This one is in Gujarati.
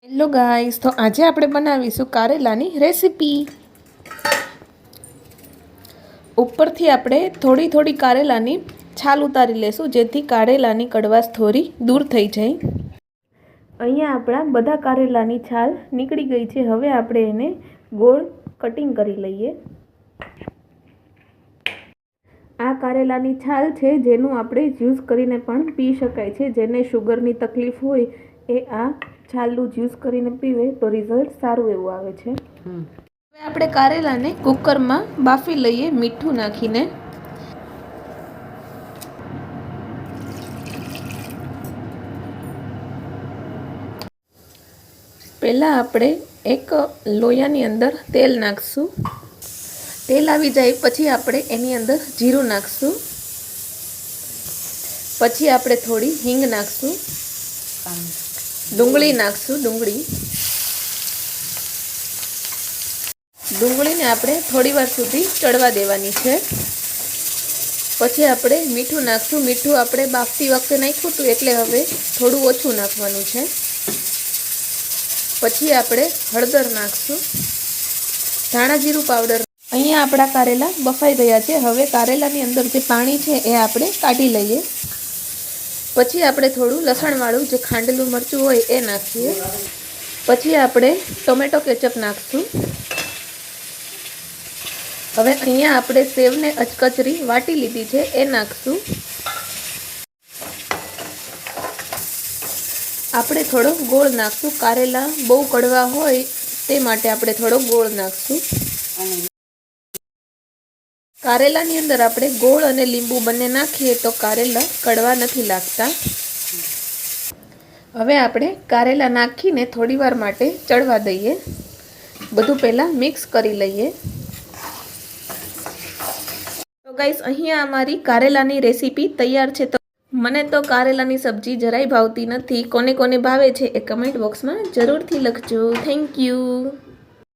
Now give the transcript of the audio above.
હેલો ગાઈસ, તો આજે આપણે બનાવીશું કારેલાની રેસીપી। ઉપરથી આપણે થોડી થોડી કારેલાની છાલ ઉતારી લેશું જેથી કારેલાની કડવાશ થોડી દૂર થઈ જાય। અહીંયા આપણા બધા કારેલાની છાલ નીકળી ગઈ છે। હવે આપણે એને ગોળ કટિંગ કરી લઈએ। આ કારેલાની છાલ છે જેનું આપણે જ્યુસ કરીને પણ પી શકાય છે। જેને શુગરની તકલીફ હોય એ આ છાલનું જ્યુસ કરીને પીવે તો રિઝલ્ટ સારું એવું આવે છે। હવે આપણે કારેલાને કુકરમાં બાફી લઈએ મીઠું નાખીને। પહેલાં આપણે એક લોયાની અંદર તેલ નાખશું। તેલ આવી જાય પછી આપણે એની અંદર જીરું નાખશું। પછી આપણે થોડી હિંગ નાખશું। ડુંગળી નાખશું। ડુંગળીને આપણે થોડી વાર સુધી ચડવા દેવાની છે। પછી આપણે મીઠું નાખશું। મીઠું આપણે બાફતી વખતે નાખ્યું હતું એટલે હવે થોડું ઓછું નાખવાનું છે। પછી આપણે હળદર નાખશું। ધાણા જીરું પાવડર। અહીંયા આપણા કારેલા બફાઈ ગયા છે। હવે કારેલાની અંદર જે પાણી છે એ આપણે કાઢી લઈએ। પછી આપણે થોડું લસણવાળું જે ખાંડેલું મરચું હોય એ નાખીએ। પછી આપણે ટોમેટો કેચઅપ નાખશું। હવે અહીંયા આપણે સેવને અચકચરી વાટી લીધી છે એ નાખશું। આપણે થોડો ગોળ નાખશું। કારેલા બહુ કડવા હોય તે માટે આપણે થોડો ગોળ નાખશું। કારેલાની અંદર આપણે ગોળ અને લીંબુ બંને નાખીએ તો કારેલા કડવા નથી લાગતા। હવે આપણે કારેલા નાખીને થોડી વાર માટે ચડવા દઈએ। બધું પહેલાં મિક્સ કરી લઈએ। તો ગાઈસ, અહીંયા અમારી કારેલાની રેસીપી તૈયાર છે। તો મને તો કારેલાની સબ્જી જરાય ભાવતી નથી। કોને કોને ભાવે છે એ કમેન્ટ બોક્સમાં જરૂરથી લખજો। Thank you.